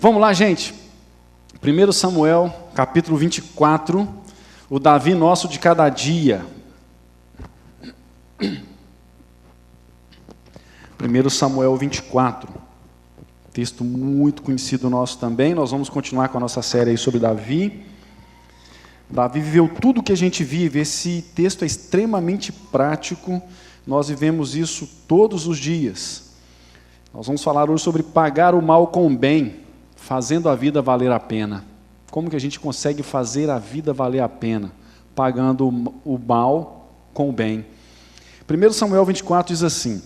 Vamos lá, gente. 1 Samuel, capítulo 24, o Davi nosso de cada dia. 1 Samuel 24, texto muito conhecido nosso também. Nós vamos continuar com a nossa série aí sobre Davi. Davi viveu tudo o que a gente vive. Esse texto é extremamente prático. Nós vivemos isso todos os dias. Nós vamos falar hoje sobre pagar o mal com o bem, fazendo a vida valer a pena. Como que a gente consegue fazer a vida valer a pena? Pagando o mal com o bem. 1 Samuel 24 diz assim: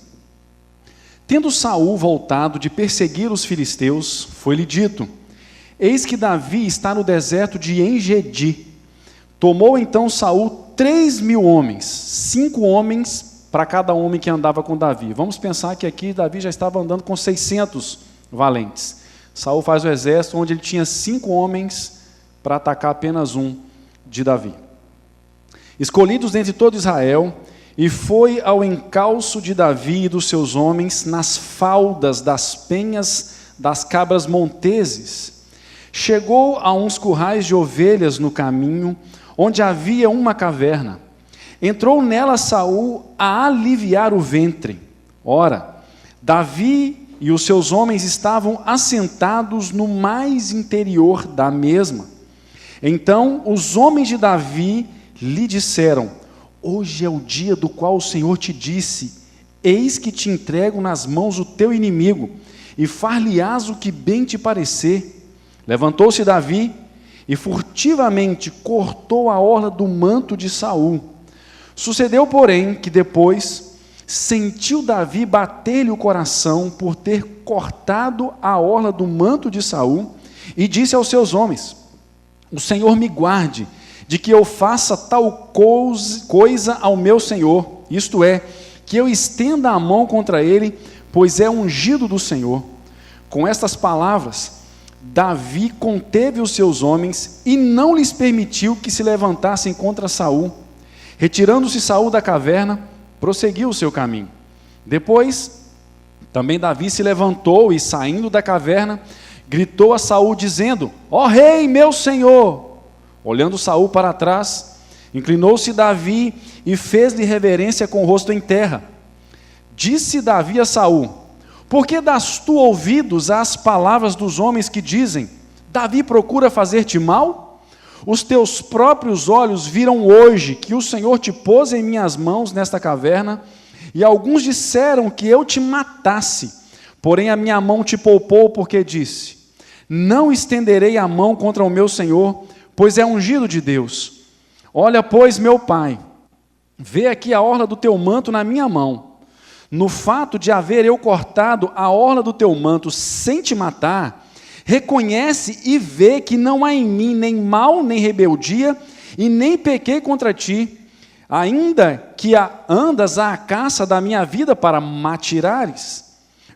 Tendo Saul voltado de perseguir os filisteus, foi-lhe dito: Eis que Davi está no deserto de En-Gedi. Tomou então Saul 3.000 homens, 5 homens para cada homem que andava com Davi. Vamos pensar que aqui Davi já estava andando com 600 valentes. Saul faz o exército onde ele tinha 5 homens para atacar apenas um de Davi. Escolhidos dentre todo Israel, e foi ao encalço de Davi e dos seus homens nas faldas das penhas das cabras monteses. Chegou a uns currais de ovelhas no caminho, onde havia uma caverna. Entrou nela Saul a aliviar o ventre. Ora, Davi e os seus homens estavam assentados no mais interior da mesma. Então os homens de Davi lhe disseram: Hoje é o dia do qual o Senhor te disse: Eis que te entrego nas mãos o teu inimigo, e far-lhe-ás o que bem te parecer. Levantou-se Davi e furtivamente cortou a orla do manto de Saul. Sucedeu, porém, que depois sentiu Davi bater-lhe o coração por ter cortado a orla do manto de Saul, e disse aos seus homens: O Senhor me guarde de que eu faça tal coisa ao meu Senhor, isto é, que eu estenda a mão contra ele, pois é ungido do Senhor. Com estas palavras, Davi conteve os seus homens e não lhes permitiu que se levantassem contra Saul. Retirando-se Saul da caverna, prosseguiu o seu caminho. Depois, também Davi se levantou e, saindo da caverna, gritou a Saul, dizendo: Ó rei, meu senhor! Olhando Saul para trás, inclinou-se Davi e fez-lhe reverência com o rosto em terra. Disse Davi a Saul: Por que das tu ouvidos às palavras dos homens que dizem: Davi procura fazer-te mal? Os teus próprios olhos viram hoje que o Senhor te pôs em minhas mãos nesta caverna, e alguns disseram que eu te matasse, porém a minha mão te poupou, porque disse: Não estenderei a mão contra o meu Senhor, pois é ungido de Deus. Olha, pois, meu pai, vê aqui a orla do teu manto na minha mão. No fato de haver eu cortado a orla do teu manto sem te matar, reconhece e vê que não há em mim nem mal nem rebeldia, e nem pequei contra ti, ainda que andas à caça da minha vida para m'atirares.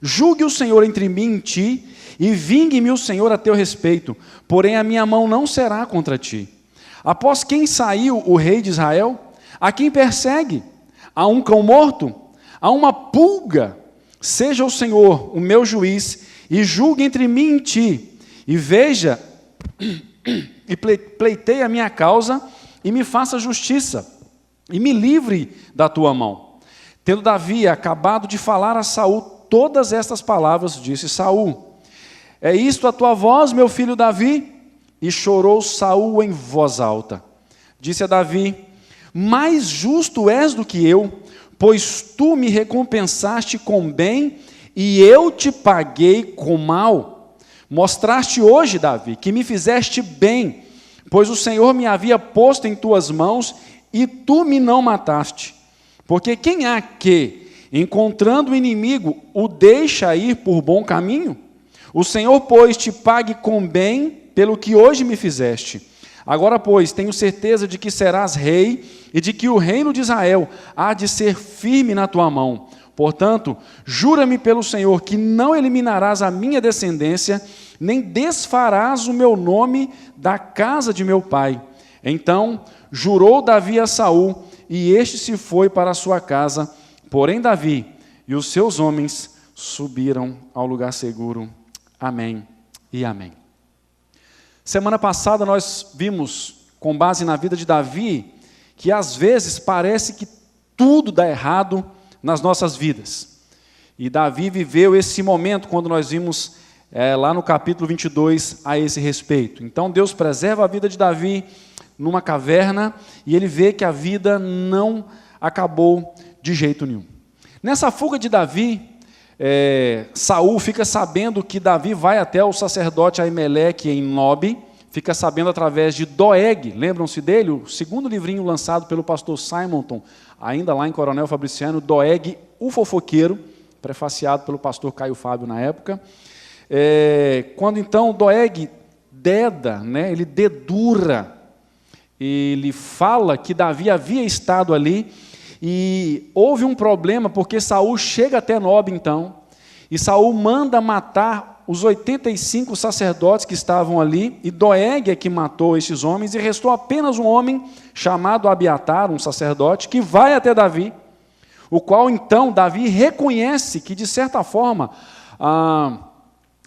Julgue o Senhor entre mim e ti, e vingue-me o Senhor a teu respeito, porém a minha mão não será contra ti. Após quem saiu o rei de Israel? A quem persegue? A um cão morto? A uma pulga? Seja o Senhor o meu juiz, e julgue entre mim e ti, e veja, e pleiteie a minha causa, e me faça justiça, e me livre da tua mão. Tendo Davi acabado de falar a Saul todas estas palavras, disse Saul: É isto a tua voz, meu filho Davi? E chorou Saul em voz alta. Disse a Davi: Mais justo és do que eu, pois tu me recompensaste com bem, e eu te paguei com mal. Mostraste hoje, Davi, que me fizeste bem, pois o Senhor me havia posto em tuas mãos, e tu me não mataste. Porque quem há que, encontrando o inimigo, o deixa ir por bom caminho? O Senhor, pois, te pague com bem pelo que hoje me fizeste. Agora, pois, tenho certeza de que serás rei, e de que o reino de Israel há de ser firme na tua mão. Portanto, jura-me pelo Senhor que não eliminarás a minha descendência, nem desfarás o meu nome da casa de meu pai. Então jurou Davi a Saul, e este se foi para a sua casa. Porém Davi e os seus homens subiram ao lugar seguro. Amém e amém. Semana passada nós vimos, com base na vida de Davi, que às vezes parece que tudo dá errado nas nossas vidas. E Davi viveu esse momento quando nós vimos lá no capítulo 22 a esse respeito. Então Deus preserva a vida de Davi numa caverna e ele vê que a vida não acabou de jeito nenhum. Nessa fuga de Davi, Saul fica sabendo que Davi vai até o sacerdote Aimeleque em Nobe, fica sabendo através de Doeg, lembram-se dele? O segundo livrinho lançado pelo pastor Simonton, ainda lá em Coronel Fabriciano, Doeg, o fofoqueiro, prefaciado pelo pastor Caio Fábio na época. Quando então Doeg ele dedura, ele fala que Davi havia estado ali, e houve um problema, porque Saul chega até Nobe, então, e Saul manda matar os 85 sacerdotes que estavam ali, e Doeg é que matou esses homens, e restou apenas um homem chamado Abiatar, um sacerdote, que vai até Davi, o qual, então, Davi reconhece que, de certa forma,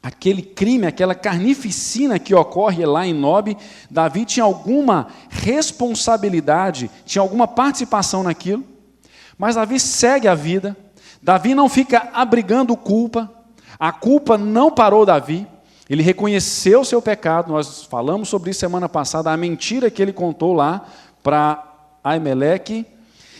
aquele crime, aquela carnificina que ocorre lá em Nobe, Davi tinha alguma responsabilidade, tinha alguma participação naquilo, mas Davi segue a vida, Davi não fica abrigando culpa, a culpa não parou Davi, ele reconheceu o seu pecado, nós falamos sobre isso semana passada, a mentira que ele contou lá para Aimeleque,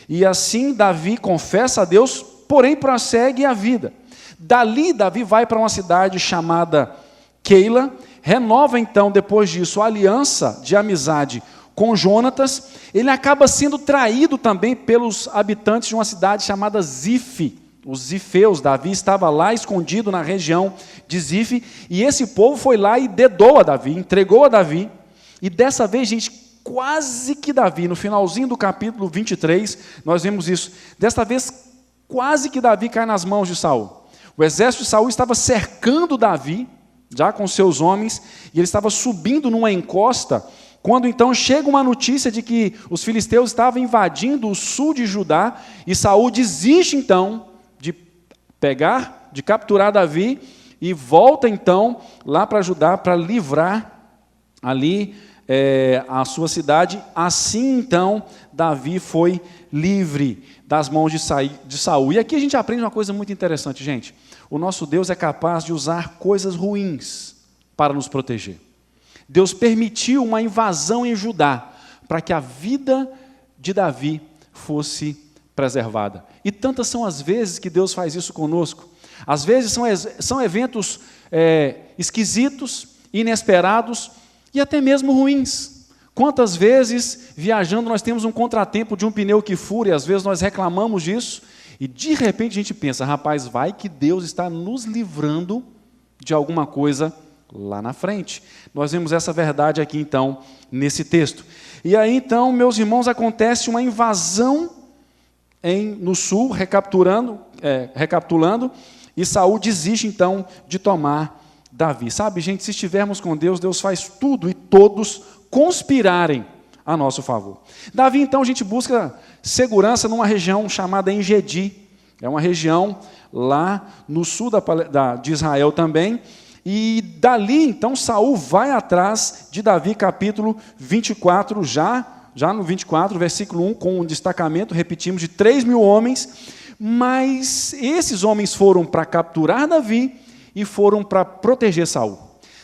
e assim Davi confessa a Deus, porém prossegue a vida. Dali Davi vai para uma cidade chamada Keila, renova então depois disso a aliança de amizade com Jonatas, ele acaba sendo traído também pelos habitantes de uma cidade chamada Zif, os zifeus. Davi estava lá escondido na região de Zif, e esse povo foi lá e dedou a Davi, entregou a Davi, e dessa vez, gente, quase que Davi, no finalzinho do capítulo 23, nós vemos isso, desta vez quase que Davi cai nas mãos de Saul. O exército de Saul estava cercando Davi, já com seus homens, e ele estava subindo numa encosta, quando então chega uma notícia de que os filisteus estavam invadindo o sul de Judá, e Saul desiste então de capturar Davi, e volta então lá para Judá para livrar ali a sua cidade. Assim então Davi foi livre das mãos de Saul. E aqui a gente aprende uma coisa muito interessante, gente. O nosso Deus é capaz de usar coisas ruins para nos proteger. Deus permitiu uma invasão em Judá para que a vida de Davi fosse preservada. E tantas são as vezes que Deus faz isso conosco. Às vezes são eventos esquisitos, inesperados e até mesmo ruins. Quantas vezes, viajando, nós temos um contratempo de um pneu que fura, e às vezes nós reclamamos disso, e de repente a gente pensa, rapaz, vai que Deus está nos livrando de alguma coisa lá na frente. Nós vemos essa verdade aqui, então, nesse texto. E aí, então, meus irmãos, acontece uma invasão no sul, recapitulando, e Saul desiste, então, de tomar Davi. Sabe, gente, se estivermos com Deus, Deus faz tudo e todos conspirarem a nosso favor. Davi, então, a gente busca segurança numa região chamada Engedi. É uma região lá no sul de Israel também. E dali, então, Saul vai atrás de Davi, capítulo 24, já no 24, versículo 1, com um destacamento, repetimos, de 3.000 homens, mas esses homens foram para capturar Davi e foram para proteger Saul.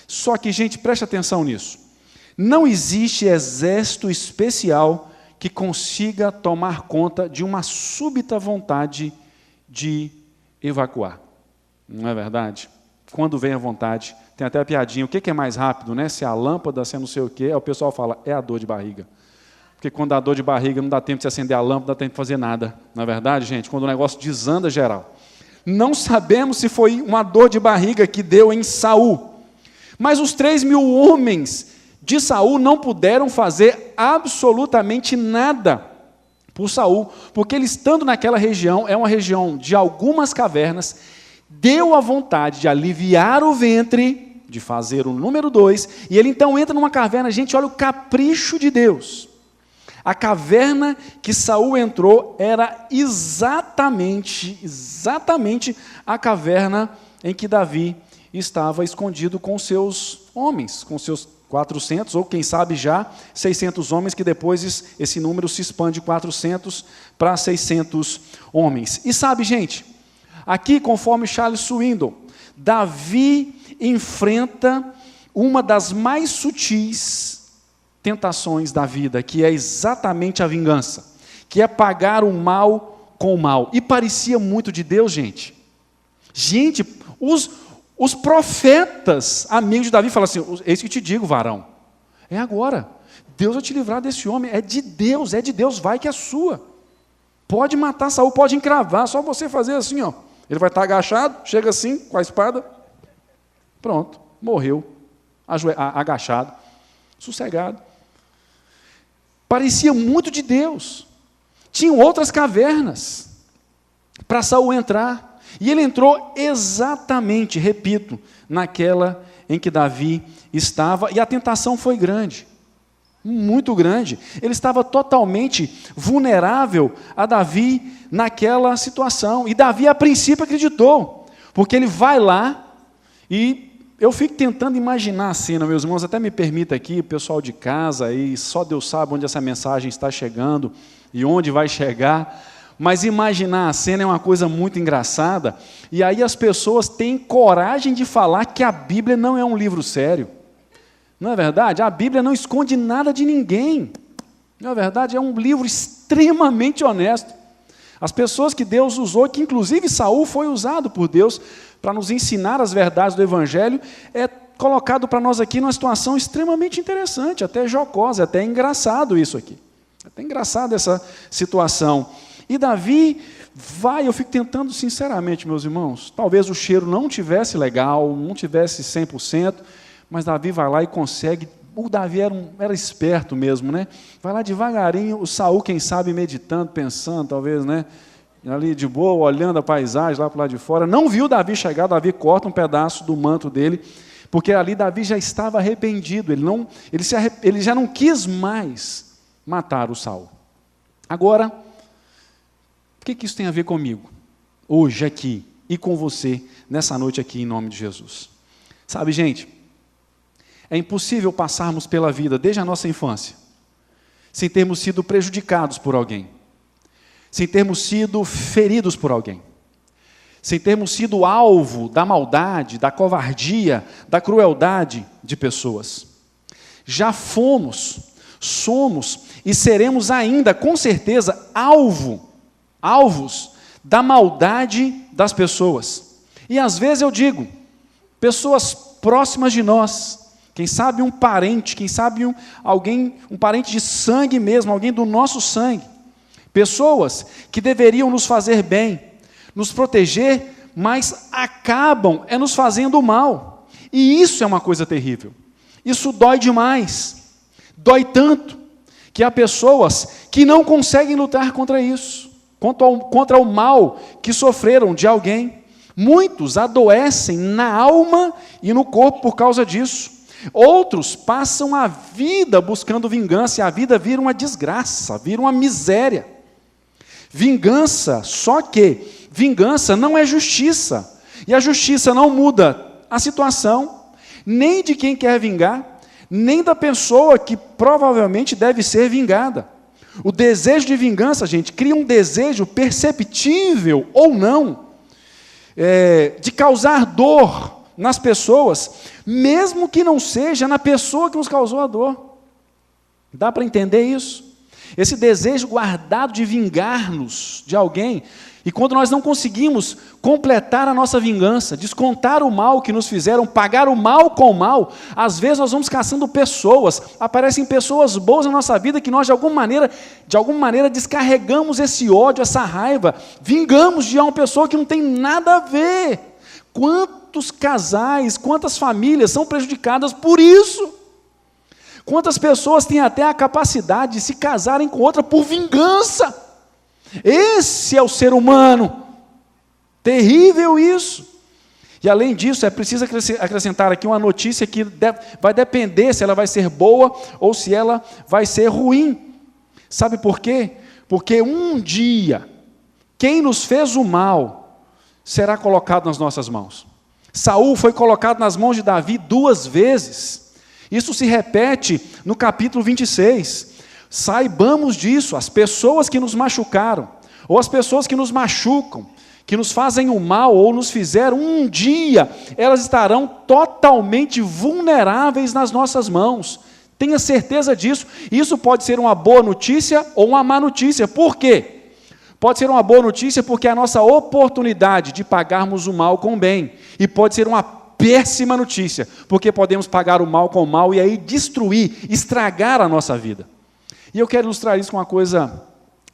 Só que, gente, preste atenção nisso. Não existe exército especial que consiga tomar conta de uma súbita vontade de evacuar. Não é verdade? Quando vem a vontade, tem até a piadinha, o que é mais rápido, né? Se é a lâmpada, se é não sei o quê, aí o pessoal fala, é a dor de barriga. Porque quando dá dor de barriga, não dá tempo de se acender a lâmpada, não dá tempo de fazer nada. Não é verdade, gente? Quando o negócio desanda geral. Não sabemos se foi uma dor de barriga que deu em Saul. Mas os 3.000 homens de Saul não puderam fazer absolutamente nada por Saul, porque ele, estando naquela região, é uma região de algumas cavernas, deu a vontade de aliviar o ventre, de fazer o número 2, e ele então entra numa caverna. Gente, olha o capricho de Deus. A caverna que Saul entrou era exatamente a caverna em que Davi estava escondido com seus homens, com seus 400, ou quem sabe já 600 homens, que depois esse número se expande de 400 para 600 homens. E sabe, gente, aqui, conforme Charles Swindoll, Davi enfrenta uma das mais sutis tentações da vida, que é exatamente a vingança, que é pagar o mal com o mal. E parecia muito de Deus, gente. Gente, os profetas, amigos de Davi, falam assim: eis que te digo, varão, é agora, Deus vai te livrar desse homem, é de Deus, vai que é sua. Pode matar Saul, pode encravar, só você fazer assim, ó. Ele vai estar agachado, chega assim, com a espada, pronto, morreu, agachado, sossegado. Parecia muito de Deus. Tinham outras cavernas para Saul entrar. E ele entrou exatamente, repito, naquela em que Davi estava, e a tentação foi grande, muito grande. Ele estava totalmente vulnerável a Davi naquela situação. E Davi, a princípio, acreditou, porque ele vai lá, e eu fico tentando imaginar a cena, meus irmãos, até me permita aqui, o pessoal de casa, aí, só Deus sabe onde essa mensagem está chegando e onde vai chegar. Mas imaginar a cena é uma coisa muito engraçada, e aí as pessoas têm coragem de falar que a Bíblia não é um livro sério. Não é verdade? A Bíblia não esconde nada de ninguém. Não é verdade? É um livro extremamente honesto. As pessoas que Deus usou, que inclusive Saul foi usado por Deus para nos ensinar as verdades do Evangelho, é colocado para nós aqui numa situação extremamente interessante, até jocosa, até engraçado isso aqui. Até engraçado essa situação. E Davi vai, eu fico tentando sinceramente, meus irmãos, talvez o cheiro não tivesse legal, não tivesse 100%, mas Davi vai lá e consegue. O Davi era esperto mesmo, né? Vai lá devagarinho, o Saul, quem sabe, meditando, pensando, talvez, né? Ali de boa, olhando a paisagem lá para o lado de fora, não viu Davi chegar. Davi corta um pedaço do manto dele, porque ali Davi já estava arrependido, ele já não quis mais matar o Saul. Agora, o que isso tem a ver comigo, hoje aqui, e com você, nessa noite aqui, em nome de Jesus? Sabe, gente, é impossível passarmos pela vida, desde a nossa infância, sem termos sido prejudicados por alguém, sem termos sido feridos por alguém, sem termos sido alvo da maldade, da covardia, da crueldade de pessoas. Já fomos, somos e seremos ainda, com certeza, alvos da maldade das pessoas. E às vezes eu digo, pessoas próximas de nós, quem sabe um parente, quem sabe um parente de sangue mesmo, alguém do nosso sangue, pessoas que deveriam nos fazer bem, nos proteger, mas acabam nos fazendo mal. E isso é uma coisa terrível. Isso dói demais. Dói tanto que há pessoas que não conseguem lutar contra isso, contra o mal que sofreram de alguém. Muitos adoecem na alma e no corpo por causa disso. Outros passam a vida buscando vingança, e a vida vira uma desgraça, vira uma miséria. Vingança, só que vingança não é justiça, e a justiça não muda a situação, nem de quem quer vingar, nem da pessoa que provavelmente deve ser vingada. O desejo de vingança, gente, cria um desejo perceptível ou não, de causar dor nas pessoas, mesmo que não seja na pessoa que nos causou a dor. Dá para entender isso? Esse desejo guardado de vingar-nos de alguém, e quando nós não conseguimos completar a nossa vingança, descontar o mal que nos fizeram, pagar o mal com o mal, às vezes nós vamos caçando pessoas, aparecem pessoas boas na nossa vida que nós de alguma maneira descarregamos esse ódio, essa raiva, vingamos de uma pessoa que não tem nada a ver. Quantos casais, quantas famílias são prejudicadas por isso? Quantas pessoas têm até a capacidade de se casarem com outra por vingança? Esse é o ser humano. Terrível isso. E além disso, é preciso acrescentar aqui uma notícia que vai depender se ela vai ser boa ou se ela vai ser ruim. Sabe por quê? Porque um dia, quem nos fez o mal será colocado nas nossas mãos. Saul foi colocado nas mãos de Davi 2 vezes. Isso se repete no capítulo 26. Saibamos disso, as pessoas que nos machucaram, ou as pessoas que nos machucam, que nos fazem o mal ou nos fizeram, um dia elas estarão totalmente vulneráveis nas nossas mãos. Tenha certeza disso. Isso pode ser uma boa notícia ou uma má notícia. Por quê? Pode ser uma boa notícia porque é a nossa oportunidade de pagarmos o mal com o bem. E pode ser uma péssima notícia, porque podemos pagar o mal com o mal e aí destruir, estragar a nossa vida. E eu quero ilustrar isso com uma coisa,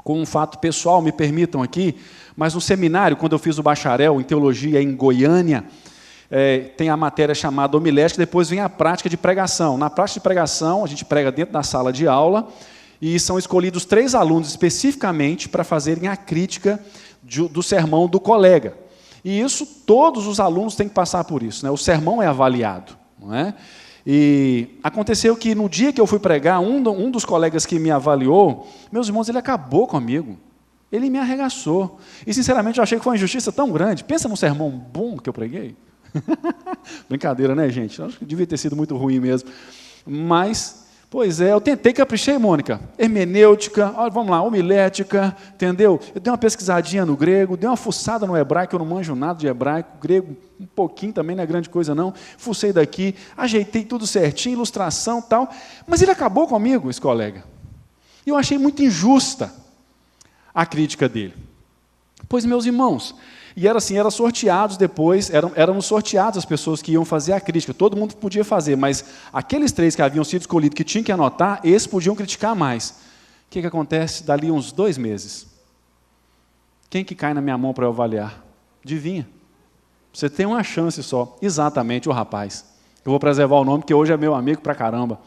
com um fato pessoal, me permitam aqui, mas no seminário, quando eu fiz o bacharel em teologia em Goiânia, tem a matéria chamada homilética, depois vem a prática de pregação. Na prática de pregação, a gente prega dentro da sala de aula, e são escolhidos 3 alunos especificamente para fazerem a crítica do sermão do colega. E isso, todos os alunos têm que passar por isso, né? O sermão é avaliado, não é? E aconteceu que no dia que eu fui pregar, um dos colegas que me avaliou, meus irmãos, ele acabou comigo. Ele me arregaçou. E, sinceramente, eu achei que foi uma injustiça tão grande. Pensa num sermão bom que eu preguei. Brincadeira, né, gente? Eu acho que devia ter sido muito ruim mesmo. Mas, pois é, eu tentei, caprichei, Mônica. Hermenêutica, olha, vamos lá, homilética, entendeu? Eu dei uma pesquisadinha no grego, dei uma fuçada no hebraico, eu não manjo nada de hebraico, grego um pouquinho também, não é grande coisa não. Fucei daqui, ajeitei tudo certinho, ilustração e tal. Mas ele acabou comigo, esse colega. E eu achei muito injusta a crítica dele. Pois, meus irmãos, e era assim, eram sorteados depois, eram sorteados as pessoas que iam fazer a crítica, todo mundo podia fazer, mas aqueles 3 que haviam sido escolhidos, que tinham que anotar, esses podiam criticar mais. O que acontece? Dali uns 2 meses, quem que cai na minha mão para eu avaliar? Adivinha? Você tem uma chance só, exatamente o rapaz. Eu vou preservar o nome, porque hoje é meu amigo pra caramba.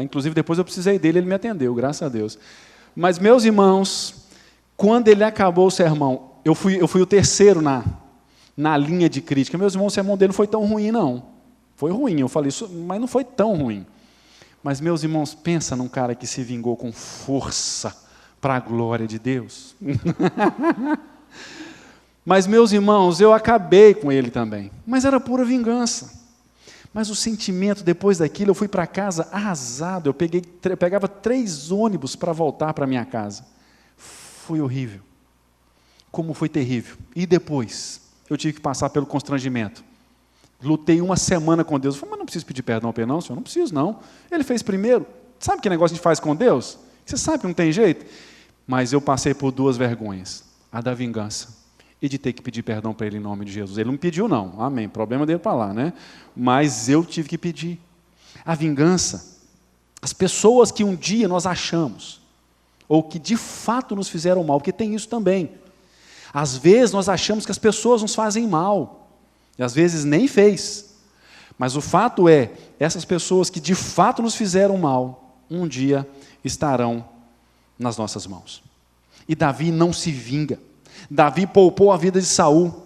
Inclusive, depois eu precisei dele, ele me atendeu, graças a Deus. Mas, meus irmãos, quando ele acabou o sermão, eu fui o terceiro na linha de crítica. Meus irmãos, o sermão dele não foi tão ruim, não. Foi ruim, eu falei isso, mas não foi tão ruim. Mas, meus irmãos, pensa num cara que se vingou com força para a glória de Deus. Mas, meus irmãos, eu acabei com ele também. Mas era pura vingança. Mas o sentimento, depois daquilo, eu fui para casa arrasado. Eu pegava 3 ônibus para voltar para minha casa. Foi horrível. Como foi terrível. E depois, eu tive que passar pelo constrangimento. Lutei 1 semana com Deus. Eu falei, mas não preciso pedir perdão para ele não, senhor? Não preciso, não. Ele fez primeiro. Sabe que negócio a gente faz com Deus? Você sabe que não tem jeito? Mas eu passei por 2 vergonhas. A da vingança e de ter que pedir perdão para ele em nome de Jesus. Ele não pediu, não. Amém. Problema dele para lá, né? Mas eu tive que pedir. A vingança. As pessoas que um dia nós achamos, ou que de fato nos fizeram mal, porque tem isso também. Às vezes nós achamos que as pessoas nos fazem mal, e às vezes nem fez. Mas o fato é, essas pessoas que de fato nos fizeram mal, um dia estarão nas nossas mãos. E Davi não se vinga. Davi poupou a vida de Saul.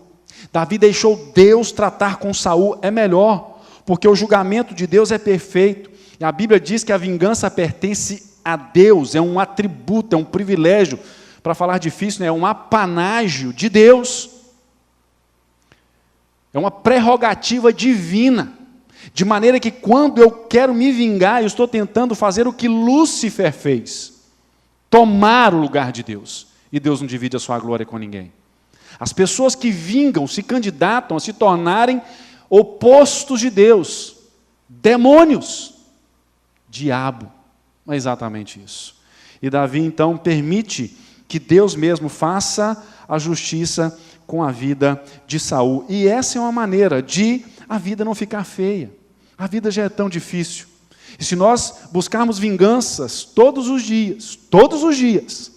Davi deixou Deus tratar com Saul. É melhor, porque o julgamento de Deus é perfeito. E a Bíblia diz que a vingança pertence a Deus, é um atributo, é um privilégio. Para falar difícil, né? É um apanágio de Deus. É uma prerrogativa divina. De maneira que quando eu quero me vingar, eu estou tentando fazer o que Lúcifer fez. Tomar o lugar de Deus. E Deus não divide a sua glória com ninguém. As pessoas que vingam se candidatam a se tornarem opostos de Deus. Demônios. Diabo. É exatamente isso. E Davi, então, permite que Deus mesmo faça a justiça com a vida de Saul. E essa é uma maneira de a vida não ficar feia. A vida já é tão difícil. E se nós buscarmos vinganças todos os dias,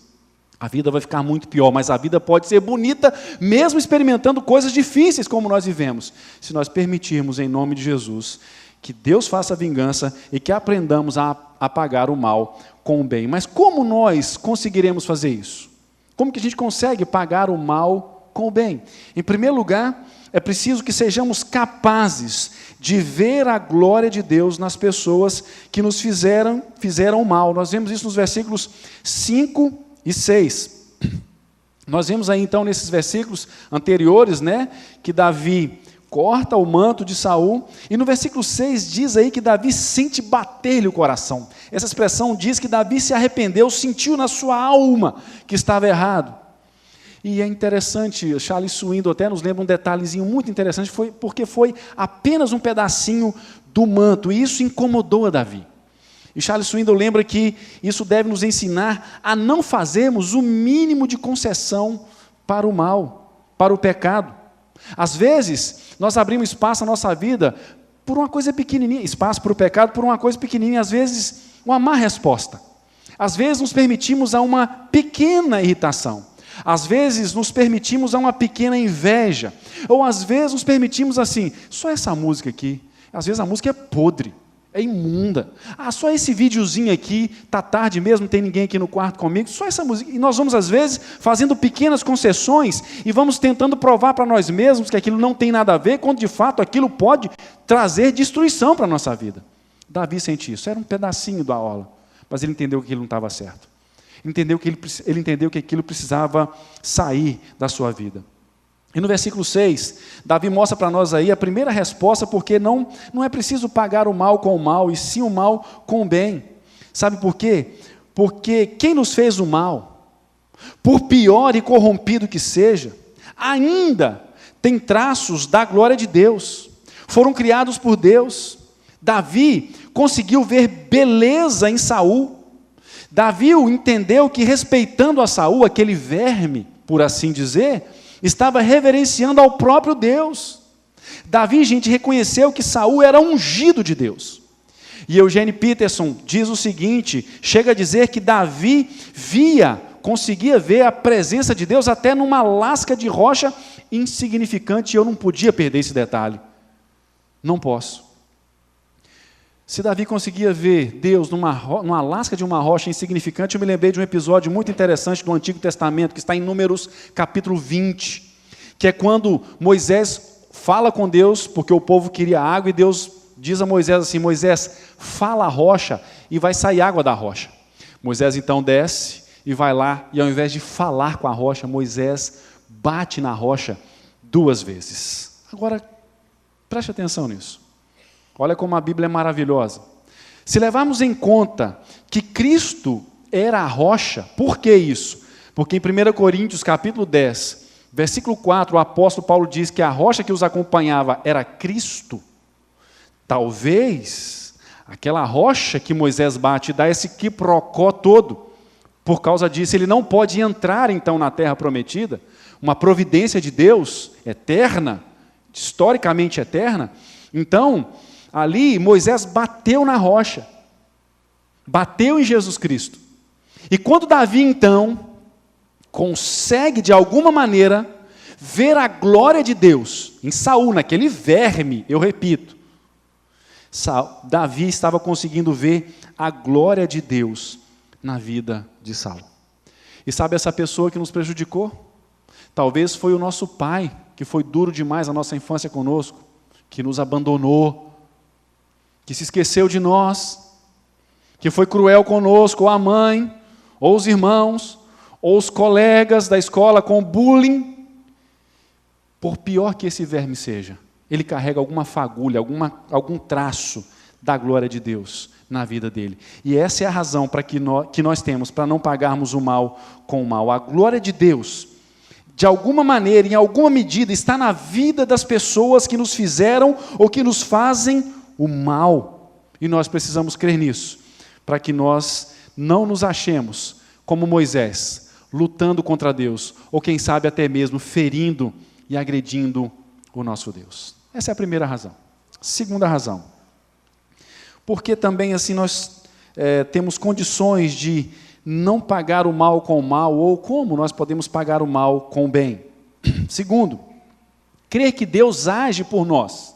a vida vai ficar muito pior, mas a vida pode ser bonita, mesmo experimentando coisas difíceis como nós vivemos, se nós permitirmos, em nome de Jesus, que Deus faça a vingança e que aprendamos a pagar o mal com o bem. Mas como nós conseguiremos fazer isso? Como que a gente consegue pagar o mal com o bem? Em primeiro lugar, é preciso que sejamos capazes de ver a glória de Deus nas pessoas que nos fizeram mal. Nós vemos isso nos versículos 5 e 6. Nós vemos aí então nesses versículos anteriores, né, que Davi corta o manto de Saul, e no versículo 6 diz aí que Davi sente bater-lhe o coração. Essa expressão diz que Davi se arrependeu, sentiu na sua alma que estava errado. E é interessante, Charles Swindoll até nos lembra um detalhezinho muito interessante, porque foi apenas um pedacinho do manto, e isso incomodou a Davi. E Charles Swindoll lembra que isso deve nos ensinar a não fazermos o mínimo de concessão para o mal, para o pecado. Às vezes, nós abrimos espaço na nossa vida por uma coisa pequenininha, espaço para o pecado por uma coisa pequenininha, às vezes uma má resposta. Às vezes nos permitimos a uma pequena irritação. Às vezes nos permitimos a uma pequena inveja. Ou às vezes nos permitimos assim, só essa música aqui. Às vezes a música é podre, é imunda. Só esse videozinho aqui, tá tarde mesmo, não tem ninguém aqui no quarto comigo, só essa música. E nós vamos às vezes fazendo pequenas concessões e vamos tentando provar para nós mesmos que aquilo não tem nada a ver, quando de fato aquilo pode trazer destruição para a nossa vida. Davi sente isso, era um pedacinho da orla, mas ele entendeu que aquilo não estava certo. Ele entendeu que aquilo precisava sair da sua vida. E no versículo 6, Davi mostra para nós aí a primeira resposta, porque não é preciso pagar o mal com o mal, e sim o mal com o bem. Sabe por quê? Porque quem nos fez o mal, por pior e corrompido que seja, ainda tem traços da glória de Deus. Foram criados por Deus. Davi conseguiu ver beleza em Saul. Davi entendeu que, respeitando a Saul, aquele verme, por assim dizer, estava reverenciando ao próprio Deus. Davi, gente, reconheceu que Saul era ungido de Deus. E Eugene Peterson diz o seguinte, chega a dizer que Davi conseguia ver a presença de Deus até numa lasca de rocha insignificante, e eu não podia perder esse detalhe. Não posso. Se Davi conseguia ver Deus numa lasca de uma rocha insignificante, eu me lembrei de um episódio muito interessante do Antigo Testamento, que está em Números capítulo 20, que é quando Moisés fala com Deus, porque o povo queria água, e Deus diz a Moisés assim, Moisés, fala a rocha, e vai sair água da rocha. Moisés então desce, e vai lá, e ao invés de falar com a rocha, Moisés bate na rocha 2 vezes. Agora, preste atenção nisso. Olha como a Bíblia é maravilhosa. Se levarmos em conta que Cristo era a rocha, por que isso? Porque em 1 Coríntios capítulo 10, versículo 4, o apóstolo Paulo diz que a rocha que os acompanhava era Cristo. Talvez aquela rocha que Moisés bate dá esse quiprocó todo. Por causa disso, ele não pode entrar então na terra prometida, uma providência de Deus eterna, historicamente eterna. Então, ali Moisés bateu na rocha, bateu em Jesus Cristo. E quando Davi então consegue de alguma maneira ver a glória de Deus em Saul, naquele verme, eu repito, Davi estava conseguindo ver a glória de Deus na vida de Saul. E sabe essa pessoa que nos prejudicou? Talvez foi o nosso pai, que foi duro demais na nossa infância conosco, que nos abandonou, que se esqueceu de nós, que foi cruel conosco, ou a mãe, ou os irmãos, ou os colegas da escola com bullying. Por pior que esse verme seja, ele carrega alguma fagulha, algum traço da glória de Deus na vida dele. E essa é a razão que nós temos para não pagarmos o mal com o mal. A glória de Deus, de alguma maneira, em alguma medida, está na vida das pessoas que nos fizeram ou que nos fazem o mal. E nós precisamos crer nisso, para que nós não nos achemos como Moisés, lutando contra Deus, ou quem sabe até mesmo ferindo e agredindo o nosso Deus. Essa é a primeira razão. Segunda razão, porque também assim nós temos condições de não pagar o mal com o mal, ou como nós podemos pagar o mal com o bem. Segundo, crer que Deus age por nós,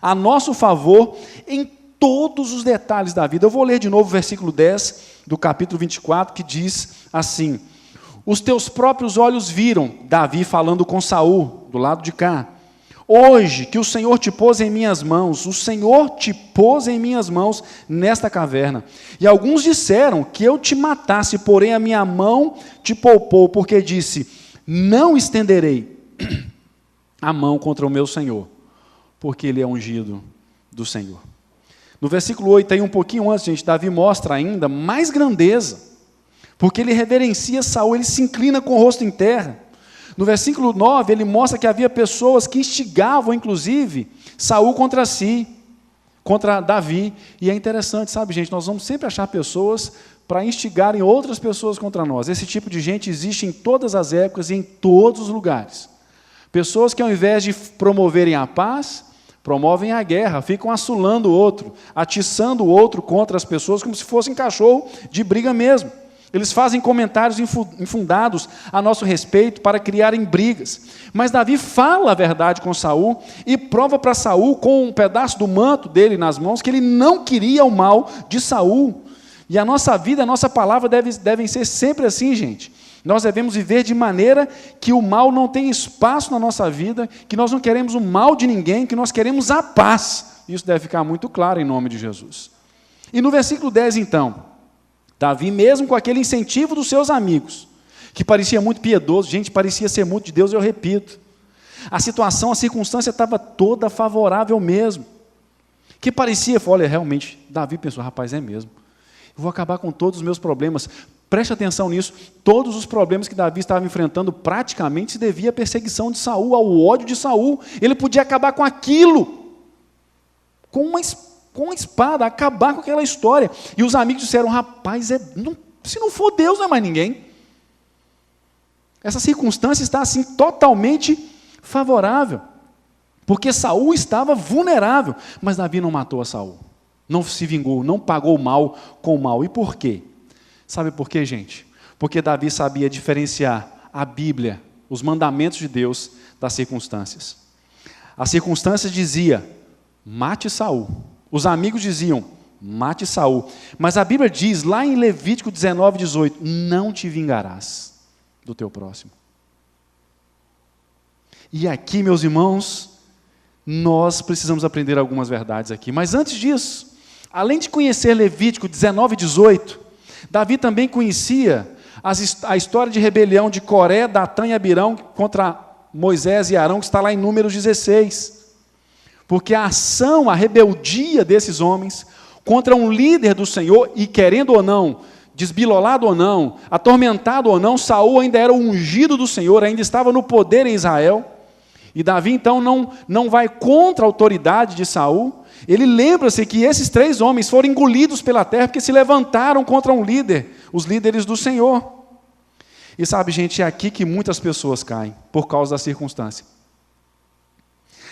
a nosso favor, em todos os detalhes da vida. Eu vou ler de novo o versículo 10 do capítulo 24, que diz assim, os teus próprios olhos viram, Davi falando com Saul, do lado de cá, hoje que o Senhor te pôs em minhas mãos, o Senhor te pôs em minhas mãos nesta caverna. E alguns disseram que eu te matasse, porém a minha mão te poupou, porque disse, não estenderei a mão contra o meu Senhor. porque ele é ungido do Senhor. No versículo 8, aí um pouquinho antes, gente, Davi mostra ainda mais grandeza, porque ele reverencia Saul, ele se inclina com o rosto em terra. No versículo 9, ele mostra que havia pessoas que instigavam, inclusive, Saul contra si, contra Davi. E é interessante, sabe, gente, nós vamos sempre achar pessoas para instigarem outras pessoas contra nós. Esse tipo de gente existe em todas as épocas e em todos os lugares. Pessoas que, ao invés de promoverem a paz, promovem a guerra, ficam assolando o outro, atiçando o outro contra as pessoas, como se fossem cachorro de briga mesmo. Eles fazem comentários infundados a nosso respeito para criarem brigas. Mas Davi fala a verdade com Saul e prova para Saul, com um pedaço do manto dele nas mãos, que ele não queria o mal de Saul. E a nossa vida, a nossa palavra devem ser sempre assim, gente. Nós devemos viver de maneira que o mal não tenha espaço na nossa vida, que nós não queremos o mal de ninguém, que nós queremos a paz. Isso deve ficar muito claro em nome de Jesus. E no versículo 10, então, Davi, mesmo com aquele incentivo dos seus amigos, que parecia muito piedoso, gente, parecia ser muito de Deus, eu repito. A situação, a circunstância estava toda favorável mesmo. Que parecia, olha, realmente, Davi pensou, rapaz, é mesmo. Eu vou acabar com todos os meus problemas. Preste atenção nisso. Todos os problemas que Davi estava enfrentando praticamente se devia à perseguição de Saul, ao ódio de Saul. Ele podia acabar com aquilo, com uma espada, acabar com aquela história. E os amigos disseram, rapaz, se não for Deus, não é mais ninguém. Essa circunstância está assim totalmente favorável, porque Saul estava vulnerável, mas Davi não matou a Saul, não se vingou, não pagou o mal com o mal. E por quê? Sabe por quê, gente? Porque Davi sabia diferenciar a Bíblia, os mandamentos de Deus, das circunstâncias. As circunstâncias diziam, mate Saul. Os amigos diziam, mate Saul. Mas a Bíblia diz, lá em Levítico 19, 18, não te vingarás do teu próximo. E aqui, meus irmãos, nós precisamos aprender algumas verdades aqui. Mas antes disso, além de conhecer Levítico 19, 18, Davi também conhecia a história de rebelião de Coré, Datã e Abirão contra Moisés e Arão, que está lá em Números 16. Porque a ação, a rebeldia desses homens contra um líder do Senhor, e querendo ou não, desbilolado ou não, atormentado ou não, Saul ainda era o ungido do Senhor, ainda estava no poder em Israel. E Davi então não vai contra a autoridade de Saul. Ele lembra-se que esses 3 homens foram engolidos pela terra porque se levantaram contra um líder, os líderes do Senhor. E sabe, gente, é aqui que muitas pessoas caem, por causa da circunstância.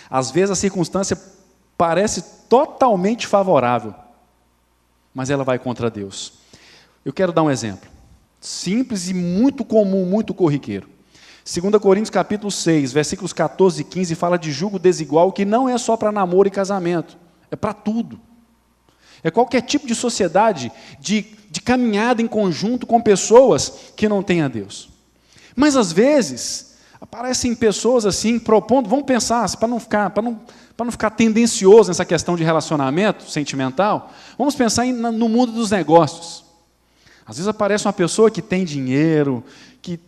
Às vezes a circunstância parece totalmente favorável, mas ela vai contra Deus. Eu quero dar um exemplo, simples e muito comum, muito corriqueiro. 2 Coríntios capítulo 6, versículos 14 e 15, fala de julgo desigual, que não é só para namoro e casamento, é para tudo. É qualquer tipo de sociedade, de caminhada em conjunto com pessoas que não têm a Deus. Mas às vezes, aparecem pessoas assim, propondo, vamos pensar, para não ficar tendencioso nessa questão de relacionamento sentimental, vamos pensar no mundo dos negócios. Às vezes aparece uma pessoa que tem dinheiro, que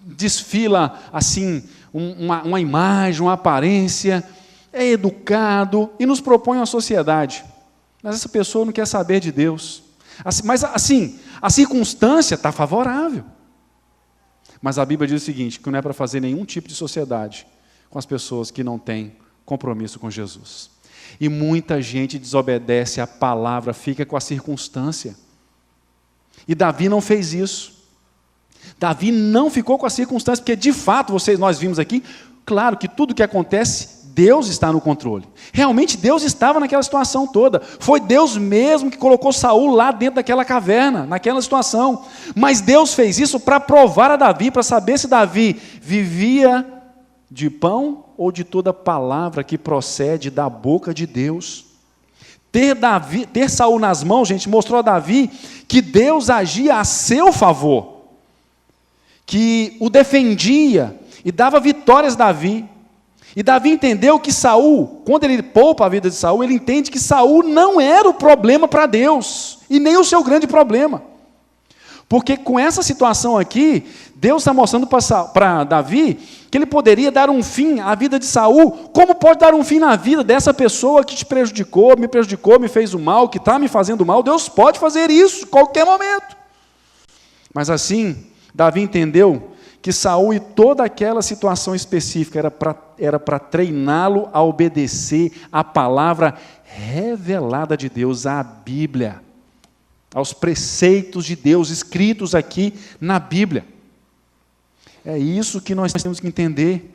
desfila assim uma imagem, uma aparência, é educado e nos propõe uma sociedade. Mas essa pessoa não quer saber de Deus. Mas assim, a circunstância está favorável. Mas a Bíblia diz o seguinte, que não é para fazer nenhum tipo de sociedade com as pessoas que não têm compromisso com Jesus. E muita gente desobedece à palavra, fica com a circunstância. E Davi não fez isso. Davi não ficou com a circunstância, porque de fato, nós vimos aqui, claro que tudo que acontece, Deus está no controle. Realmente Deus estava naquela situação toda. Foi Deus mesmo que colocou Saul lá dentro daquela caverna, naquela situação. Mas Deus fez isso para provar a Davi, para saber se Davi vivia de pão ou de toda palavra que procede da boca de Deus. Ter Saul nas mãos, gente, mostrou a Davi que Deus agia a seu favor, que o defendia e dava vitórias a Davi. E Davi entendeu que Saul, quando ele poupa a vida de Saul, ele entende que Saul não era o problema para Deus, e nem o seu grande problema. Porque com essa situação aqui, Deus está mostrando para Davi que ele poderia dar um fim à vida de Saul, como pode dar um fim na vida dessa pessoa que te prejudicou, me fez o mal, que está me fazendo mal. Deus pode fazer isso a qualquer momento. Mas assim, Davi entendeu que Saul e toda aquela situação específica era para treiná-lo a obedecer a palavra revelada de Deus, a Bíblia, aos preceitos de Deus escritos aqui na Bíblia. É isso que nós temos que entender.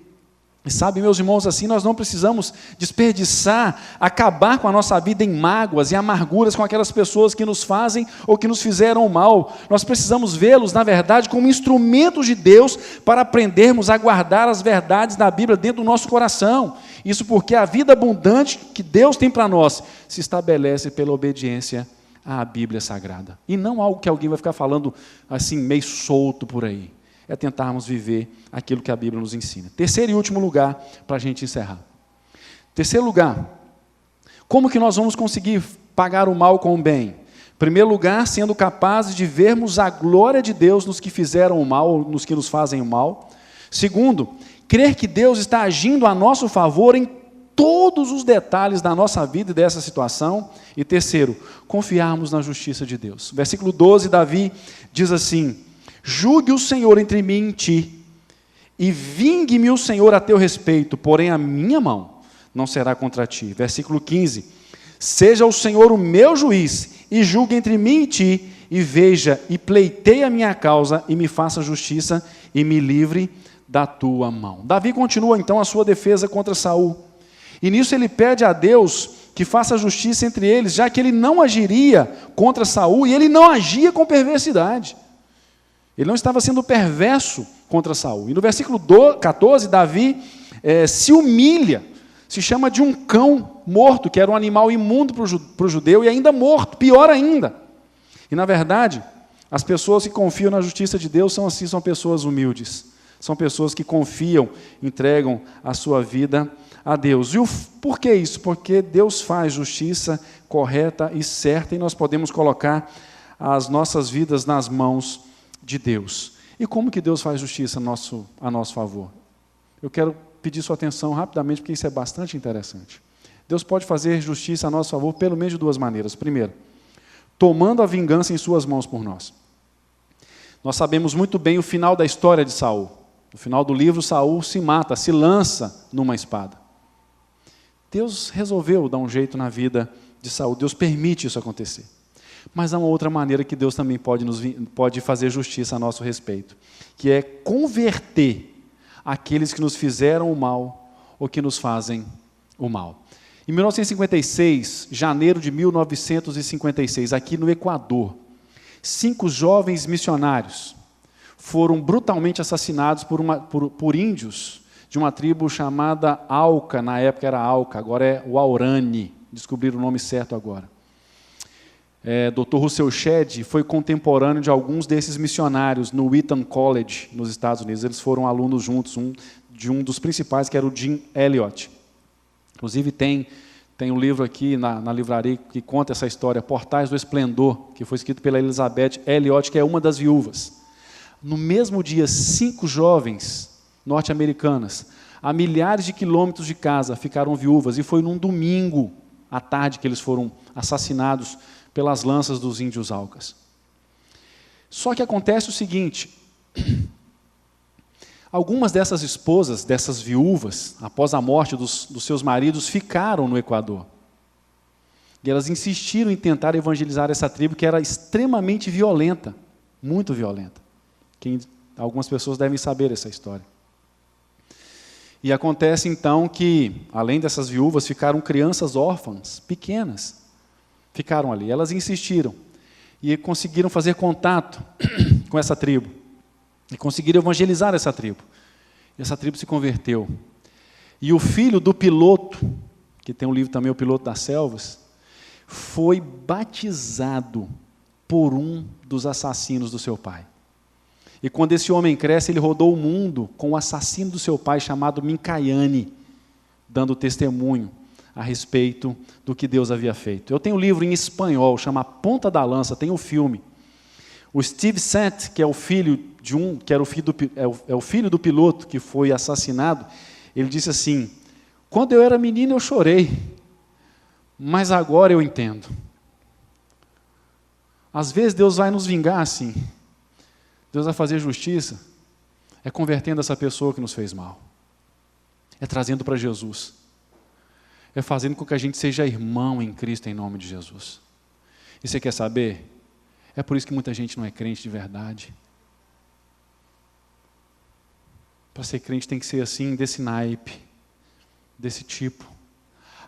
E sabe, meus irmãos, assim nós não precisamos desperdiçar, acabar com a nossa vida em mágoas e amarguras com aquelas pessoas que nos fazem ou que nos fizeram mal. Nós precisamos vê-los, na verdade, como instrumentos de Deus para aprendermos a guardar as verdades da Bíblia dentro do nosso coração. Isso porque a vida abundante que Deus tem para nós se estabelece pela obediência à Bíblia Sagrada. E não algo que alguém vai ficar falando assim, meio solto por aí. É tentarmos viver aquilo que a Bíblia nos ensina. Terceiro e último lugar, para a gente encerrar. Terceiro lugar, como que nós vamos conseguir pagar o mal com o bem? Em primeiro lugar, sendo capazes de vermos a glória de Deus nos que fizeram o mal, nos que nos fazem o mal. Segundo, crer que Deus está agindo a nosso favor em todos os detalhes da nossa vida e dessa situação. E terceiro, confiarmos na justiça de Deus. Versículo 12, Davi diz assim: julgue o Senhor entre mim e ti, e vingue-me o Senhor a teu respeito, porém a minha mão não será contra ti. Versículo 15, seja o Senhor o meu juiz, e julgue entre mim e ti, e veja, e pleiteie a minha causa, e me faça justiça, e me livre da tua mão. Davi continua então a sua defesa contra Saul, e nisso ele pede a Deus que faça justiça entre eles, já que ele não agiria contra Saul, e ele não agia com perversidade. Ele não estava sendo perverso contra Saul. E no versículo 14, Davi se humilha, se chama de um cão morto, que era um animal imundo para o judeu, e ainda morto, pior ainda. E na verdade, as pessoas que confiam na justiça de Deus são assim, são pessoas humildes. São pessoas que confiam, entregam a sua vida a Deus. E por que isso? Porque Deus faz justiça correta e certa, e nós podemos colocar as nossas vidas nas mãos de Deus. E como que Deus faz justiça a nosso favor? Eu quero pedir sua atenção rapidamente, porque isso é bastante interessante. Deus pode fazer justiça a nosso favor pelo menos de duas maneiras. Primeiro, tomando a vingança em suas mãos por nós. Nós sabemos muito bem o final da história de Saul. No final do livro, Saul se mata, se lança numa espada. Deus resolveu dar um jeito na vida de Saul. Deus permite isso acontecer. Mas há uma outra maneira que Deus também pode fazer justiça a nosso respeito, que é converter aqueles que nos fizeram o mal ou que nos fazem o mal. Em 1956, janeiro de 1956, aqui no Equador, 5 jovens missionários foram brutalmente assassinados por índios de uma tribo chamada Auca, na época era Auca, agora é Waorani, descobriram o nome certo agora. Dr. Russell Shedd foi contemporâneo de alguns desses missionários no Wheaton College, nos Estados Unidos. Eles foram alunos juntos, de um dos principais, que era o Jim Elliot. Inclusive tem um livro aqui na livraria que conta essa história, Portais do Esplendor, que foi escrito pela Elizabeth Elliot, que é uma das viúvas. No mesmo dia, 5 jovens norte-americanas, a milhares de quilômetros de casa, ficaram viúvas, e foi num domingo à tarde que eles foram assassinados pelas lanças dos índios Aucas. Só que acontece o seguinte: algumas dessas esposas, dessas viúvas, após a morte dos seus maridos, ficaram no Equador. E elas insistiram em tentar evangelizar essa tribo, que era extremamente violenta, muito violenta. Algumas pessoas devem saber essa história. E acontece então que, além dessas viúvas, ficaram crianças órfãs, pequenas, ficaram ali. Elas insistiram e conseguiram fazer contato com essa tribo. E conseguiram evangelizar essa tribo. E essa tribo se converteu. E o filho do piloto, que tem um livro também, O Piloto das Selvas, foi batizado por um dos assassinos do seu pai. E quando esse homem cresce, ele rodou o mundo com o assassino do seu pai, chamado Minkayane, dando testemunho a respeito do que Deus havia feito. Eu tenho um livro em espanhol, chama Ponta da Lança, tem um filme. O Steve Sant, que é o filho que era o filho do piloto que foi assassinado, ele disse assim: quando eu era menino eu chorei, mas agora eu entendo. Às vezes Deus vai nos vingar assim. Deus vai fazer justiça, é convertendo essa pessoa que nos fez mal. É trazendo para Jesus. É fazendo com que a gente seja irmão em Cristo em nome de Jesus. E você quer saber? É por isso que muita gente não é crente de verdade. Para ser crente tem que ser assim, desse naipe, desse tipo.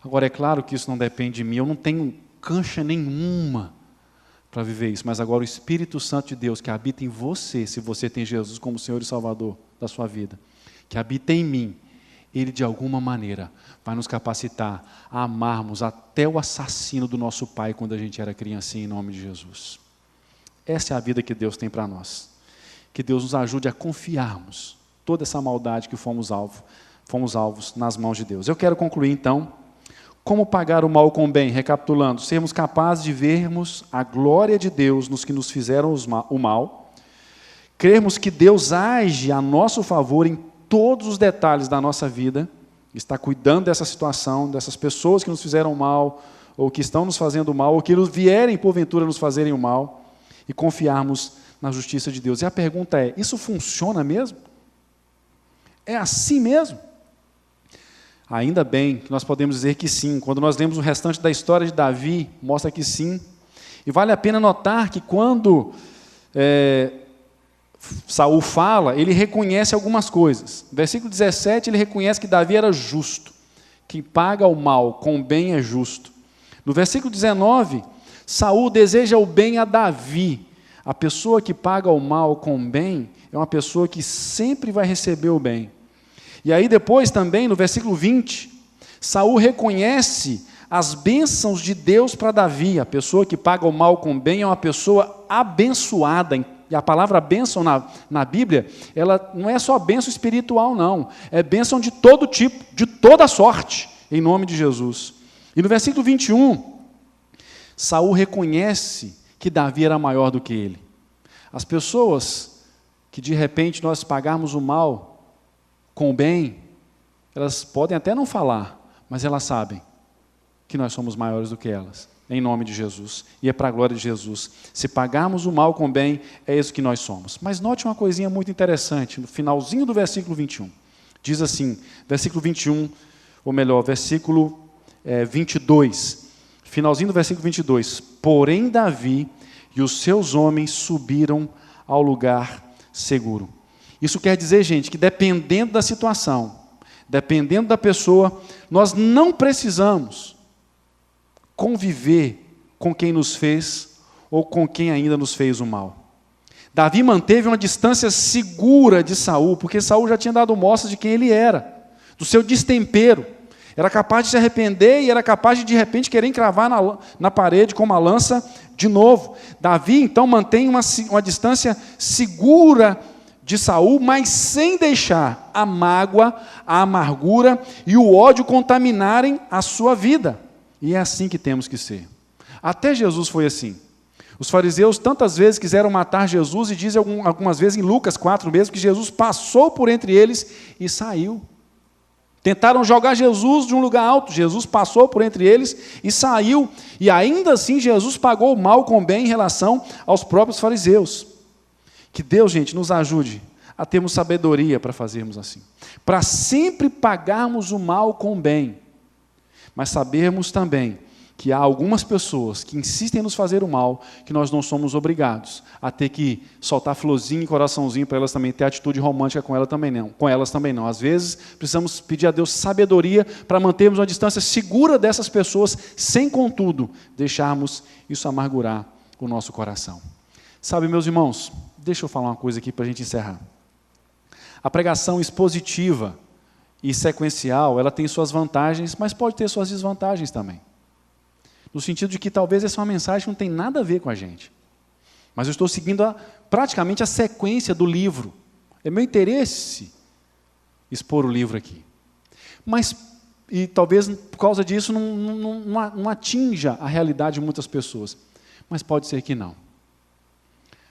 Agora é claro que isso não depende de mim, eu não tenho cancha nenhuma para viver isso, mas agora o Espírito Santo de Deus que habita em você, se você tem Jesus como Senhor e Salvador da sua vida, que habita em mim, Ele de alguma maneira vai nos capacitar a amarmos até o assassino do nosso pai quando a gente era criancinha, em nome de Jesus. Essa é a vida que Deus tem para nós. Que Deus nos ajude a confiarmos toda essa maldade que fomos alvos nas mãos de Deus. Eu quero concluir então, como pagar o mal com o bem, recapitulando, sermos capazes de vermos a glória de Deus nos que nos fizeram o mal, crermos que Deus age a nosso favor em todos os detalhes da nossa vida, está cuidando dessa situação, dessas pessoas que nos fizeram mal, ou que estão nos fazendo mal, ou que vierem porventura nos fazerem o mal, e confiarmos na justiça de Deus. E a pergunta é, isso funciona mesmo? É assim mesmo? Ainda bem que nós podemos dizer que sim. Quando nós lemos o restante da história de Davi, mostra que sim. E vale a pena notar que quando Saul fala, ele reconhece algumas coisas. No versículo 17, ele reconhece que Davi era justo. Quem paga o mal com o bem é justo. No versículo 19, Saul deseja o bem a Davi. A pessoa que paga o mal com o bem é uma pessoa que sempre vai receber o bem. E aí depois também, no versículo 20, Saul reconhece as bênçãos de Deus para Davi. A pessoa que paga o mal com o bem é uma pessoa abençoada. E a palavra bênção na Bíblia, ela não é só bênção espiritual, não. É bênção de todo tipo, de toda sorte, em nome de Jesus. E no versículo 21, Saul reconhece que Davi era maior do que ele. As pessoas que de repente nós pagarmos o mal com o bem, elas podem até não falar, mas elas sabem que nós somos maiores do que elas, em nome de Jesus, e é para a glória de Jesus. Se pagarmos o mal com o bem, é isso que nós somos. Mas note uma coisinha muito interessante, no finalzinho do versículo 21, diz assim, versículo 21, ou melhor, versículo 22, finalzinho do versículo 22, porém Davi e os seus homens subiram ao lugar seguro. Isso quer dizer, gente, que dependendo da situação, dependendo da pessoa, nós não precisamos conviver com quem nos fez ou com quem ainda nos fez o mal. Davi manteve uma distância segura de Saul, porque Saul já tinha dado mostras de quem ele era, do seu destempero. Era capaz de se arrepender e era capaz de repente, querer encravar na parede com uma lança de novo. Davi, então, mantém uma distância segura de Saul, mas sem deixar a mágoa, a amargura e o ódio contaminarem a sua vida. E é assim que temos que ser. Até Jesus foi assim. Os fariseus tantas vezes quiseram matar Jesus e dizem algumas vezes em Lucas 4 mesmo que Jesus passou por entre eles e saiu. Tentaram jogar Jesus de um lugar alto, Jesus passou por entre eles e saiu. E ainda assim Jesus pagou o mal com o bem em relação aos próprios fariseus. Que Deus, gente, nos ajude a termos sabedoria para fazermos assim. Para sempre pagarmos o mal com o bem. Mas sabermos também que há algumas pessoas que insistem em nos fazer o mal, que nós não somos obrigados a ter que soltar florzinho e coraçãozinho para elas também, ter atitude romântica com elas também não. Às vezes, precisamos pedir a Deus sabedoria para mantermos uma distância segura dessas pessoas, sem, contudo, deixarmos isso amargurar o nosso coração. Sabe, meus irmãos, deixa eu falar uma coisa aqui para a gente encerrar. A pregação expositiva e sequencial, ela tem suas vantagens, mas pode ter suas desvantagens também. No sentido de que talvez essa é uma mensagem que não tem nada a ver com a gente. Mas eu estou seguindo praticamente a sequência do livro. É meu interesse expor o livro aqui. Mas, e talvez por causa disso, não atinja a realidade de muitas pessoas. Mas pode ser que não.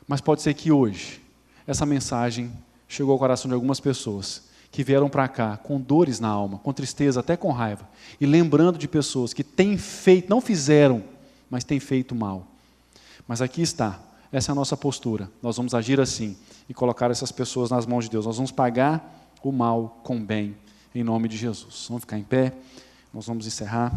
Mas pode ser que hoje, essa mensagem chegou ao coração de algumas pessoas que vieram para cá com dores na alma, com tristeza, até com raiva, e lembrando de pessoas que têm feito, não fizeram, mas têm feito mal. Mas aqui está, essa é a nossa postura. Nós vamos agir assim e colocar essas pessoas nas mãos de Deus. Nós vamos pagar o mal com o bem, em nome de Jesus. Vamos ficar em pé, nós vamos encerrar.